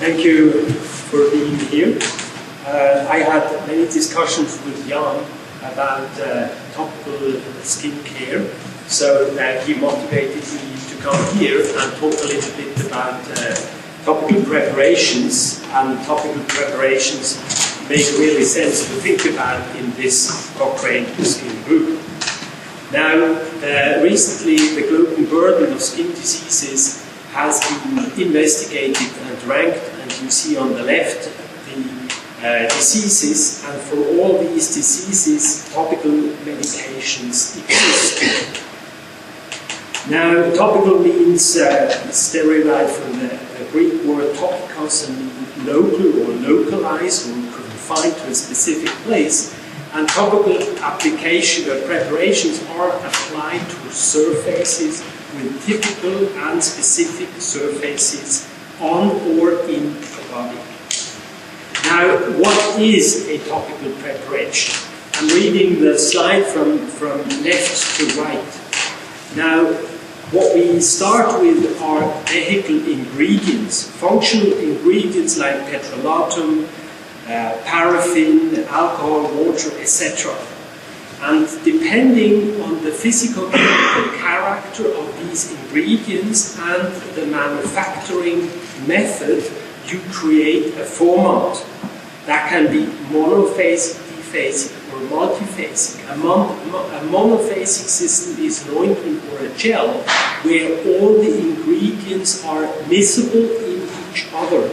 Thank you for being here. I had many discussions with Jan about topical skin care, so he motivated me to come here and talk a little bit about topical preparations, and topical preparations make really sense to think about in this Cochrane skin group. Now, recently the global burden of skin diseases has been investigated and ranked, and you see on the left the diseases, and for all these diseases topical medications exist. Now, topical means it's derived from the Greek word topikos, and mean local or localized or confined to a specific place. And topical application or preparations are applied to surfaces with typical and specific surfaces on or in the body. Now, what is a topical preparation? I'm reading the slide from left to right. Now, what we start with are vehicle ingredients, functional ingredients like petrolatum, paraffin, alcohol, water, etc. And depending on the physical character of these ingredients and the manufacturing method, you create a format that can be monophasic, diphasic, or multiphasic. A monophasic system is an ointment or a gel where all the ingredients are miscible in each other.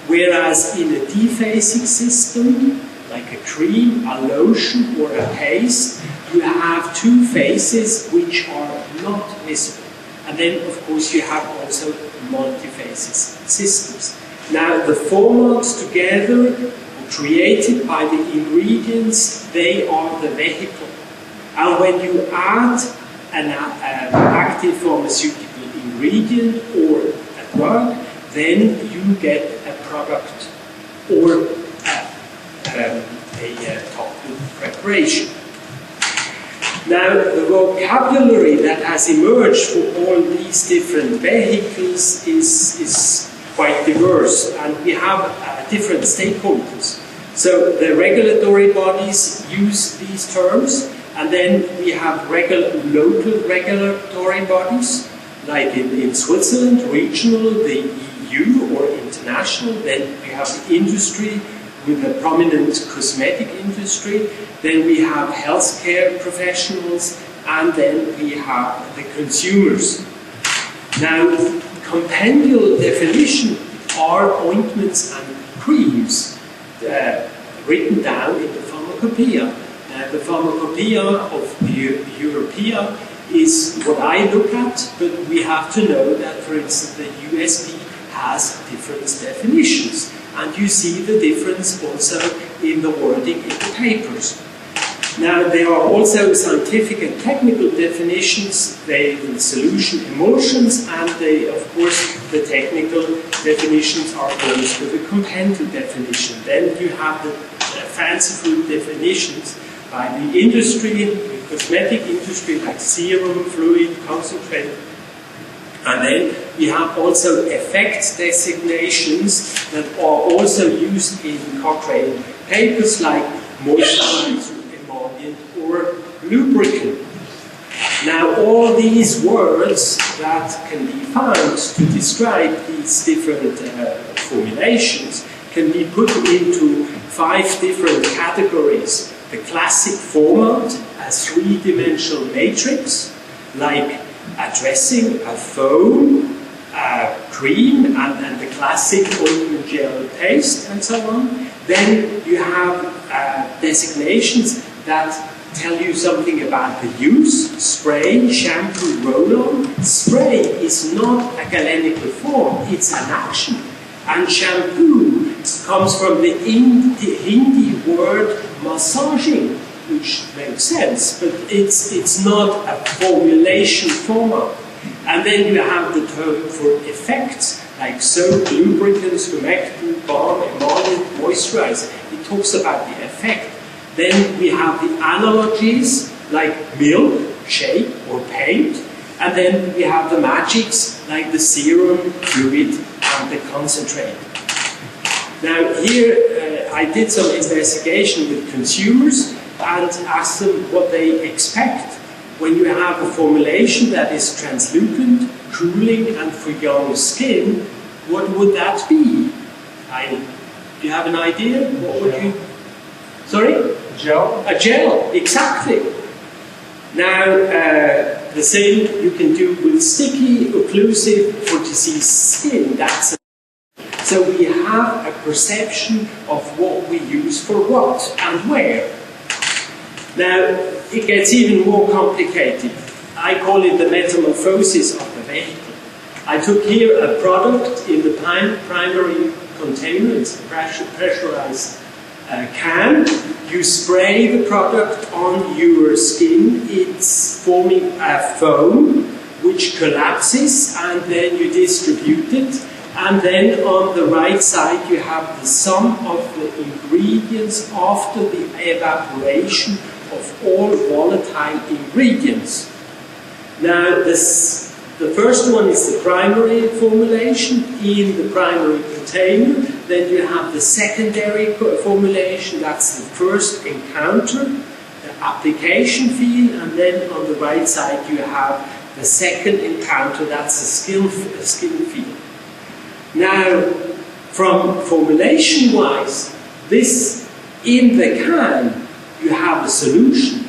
Whereas in a diphasic system, like a cream, a lotion, or a paste, you have two phases which are not miscible. And then, of course, you have also multiphasic systems. Now, the formats together, created by the ingredients, they are the vehicle. And when you add an active pharmaceutical ingredient or a drug, then you get a product or a topical preparation. Now, the vocabulary that has emerged for all these different vehicles is quite diverse, and we have different stakeholders. So the regulatory bodies use these terms, and then we have local regulatory bodies, like in Switzerland, regional, the EU or international. Then we have the industry with a prominent cosmetic industry. Then we have healthcare professionals, and then we have the consumers. Now, compendial definition are ointments and creams written down in the pharmacopoeia. The pharmacopoeia of the European is what I look at, but we have to know that, for instance, the USP has different definitions, and you see the difference also in the wording in the papers. Now, there are also scientific and technical definitions, the solution emulsions, and of course the technical definitions are close to the compendial definition. Then you have the fanciful definitions by the industry, the cosmetic industry, like serum, fluid, concentrate. And then we have also effects designations that are also used in Cochrane papers, like moisturizer, emollient, or lubricant. Now, all these words that can be found to describe these different formulations can be put into 5 different categories. The classic format, a 3-dimensional matrix, like a dressing, a foam, a cream, and the classic ointment, gel, paste, and so on. Then you have designations that tell you something about the use: spray, shampoo, roll-on. Spray is not a galenical form, it's an action. And shampoo comes from the Hindi word massaging, which makes sense, but it's not a formulation format. And then you have the term for effects, like soap, lubricants, humectant, balm, emollient, moisturizer. It talks about the effect. Then we have the analogies, like milk, shape, or paint. And then we have the magics, like the serum, fluid, and the concentrate. Now here I did some investigation with consumers and asked them what they expect when you have a formulation that is translucent, cooling, and for young skin. What would that be? Do you have an idea? What would you? Sorry? Gel? A gel, exactly. Now, the same you can do with sticky, occlusive, for diseased skin. So we have a perception of what we use for what and where. Now, it gets even more complicated. I call it the metamorphosis of the vehicle. I took here a product in the primary container. It's a pressurized can. You spray the product on your skin. It's forming a foam which collapses, and then you distribute it. And then on the right side you have the sum of the ingredients after the evaporation of all volatile ingredients. Now the first one is the primary formulation in the primary container. Then you have the secondary formulation, that's the first encounter, the application field, and then on the right side you have the second encounter, that's the skin field. Now, from formulation-wise, this in the can, you have a solution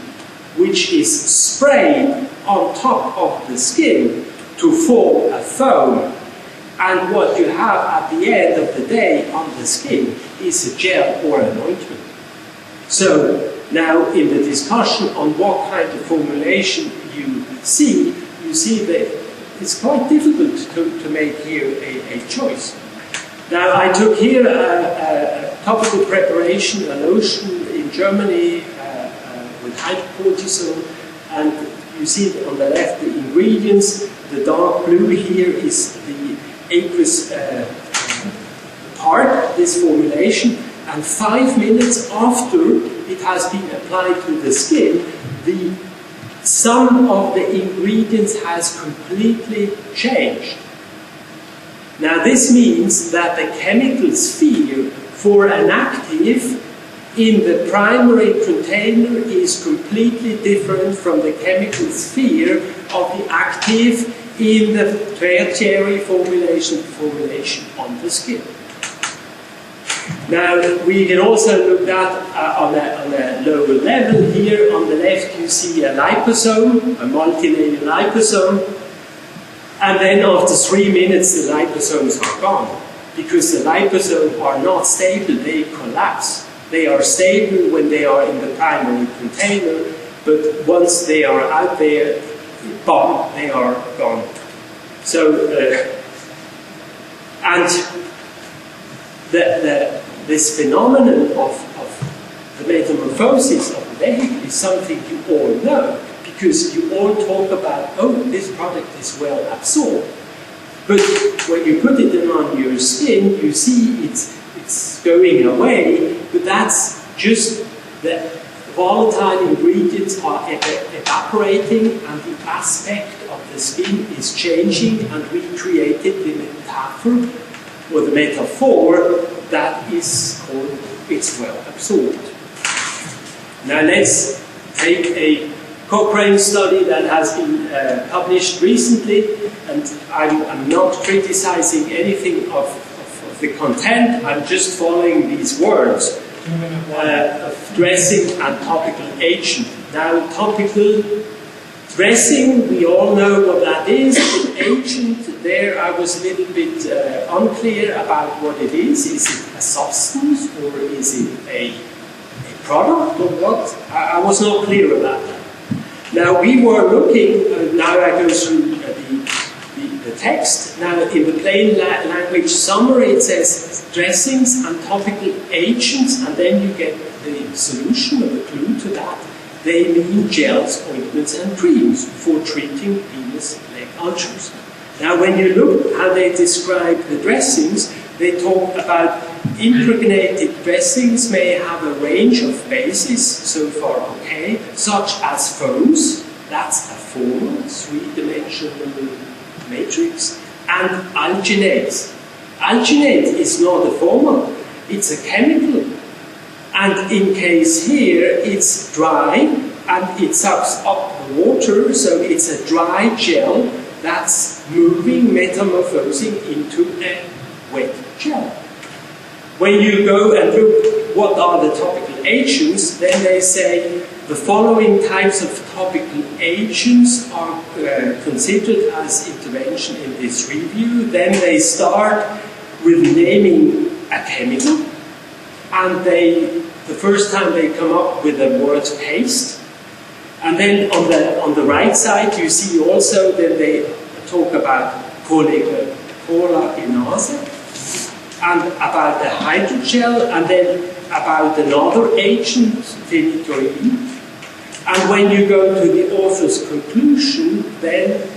which is sprayed on top of the skin to form a foam. And what you have at the end of the day on the skin is a gel or an ointment. So, now in the discussion on what kind of formulation you see that it's quite difficult to make here a choice. Now I took here a topical preparation, a lotion in Germany with hydrocortisone, and you see on the left the ingredients. The dark blue here is the aqueous part, this formulation, and 5 minutes after it has been applied to the skin, the sum of the ingredients has completely changed. Now this means that the chemical sphere for an active in the primary container is completely different from the chemical sphere of the active in the tertiary formulation on the skin. Now we can also look at on a lower level. Here on the left you see a liposome, a multilayer liposome, and then after 3 minutes the liposomes are gone, because the liposomes are not stable, they collapse. They are stable when they are in the primary container, but once they are out there, boom, they are gone. So, and this phenomenon of the metamorphosis of the vehicle is something you all know, because you all talk about, oh, this product is well absorbed. But when you put it on your skin, you see it's going away, but that's just the volatile ingredients are evaporating, and the aspect of the skin is changing, and we created the metaphor, or the metaphor, that is called it's well absorbed. Now let's take a Cochrane study that has been published recently, and I'm not criticizing anything of the content, I'm just following these words of dressing and topical agent. Now topical dressing, we all know what that is. Agent, there I was a little bit unclear about what it is. Is it a substance, or is it a product, or what? I was not clear about that. Now we were looking, now I go through the text. Now in the plain language summary it says dressings and topical agents, and then you get the solution or the clue to that. They mean gels, ointments and creams for treating venous leg ulcers. Now when you look how they describe the dressings, they talk about impregnated dressings may have a range of bases, so far okay, such as foams, that's a formal 3-dimensional matrix, and alginates. Alginate is not a formal. it's a chemical. And in case here, it's dry and it sucks up the water, so it's a dry gel that's moving, metamorphosing into a wet gel. When you go and look what are the topical agents, then they say the following types of topical agents are considered as intervention in this review. Then they start with naming a chemical, and the first time they come up with the word paste. And then on the right side you see also that they talk about collagenase and about the hydrogel, and then about another agent, phenytoin. And when you go to the author's conclusion, then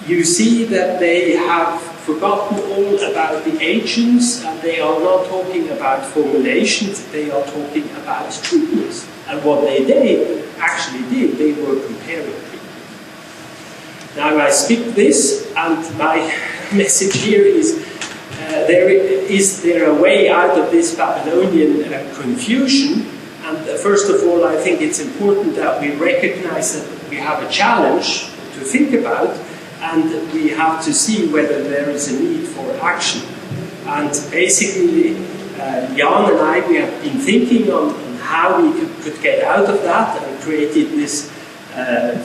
you see that they have forgotten all about the agents, and they are not talking about formulations, they are talking about treatments. And what they actually did, they were comparing treatments. Now I skip this, and my message here is, is there a way out of this Babylonian confusion? And first of all, I think it's important that we recognize that we have a challenge to think about, and we have to see whether there is a need for action. And basically, Jan and I, we have been thinking on how we could get out of that, and created this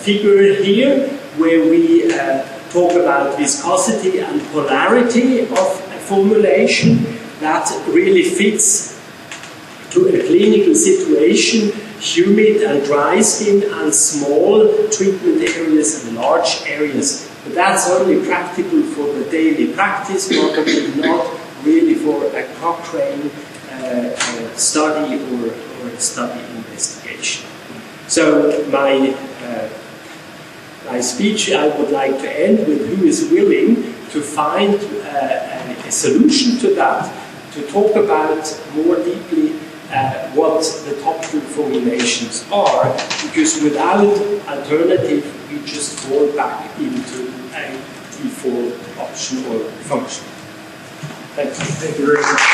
figure here, where we talk about viscosity and polarity of a formulation that really fits to a clinical situation, humid and dry skin, and small treatment areas and large areas. But that's only practical for the daily practice, probably not really for a Cochrane study or a study investigation. So my speech I would like to end with who is willing to find a solution to that, to talk about more deeply what the topical formulations are, because without alternative we just fall back into a default option or function. Thank you. Thank you very much.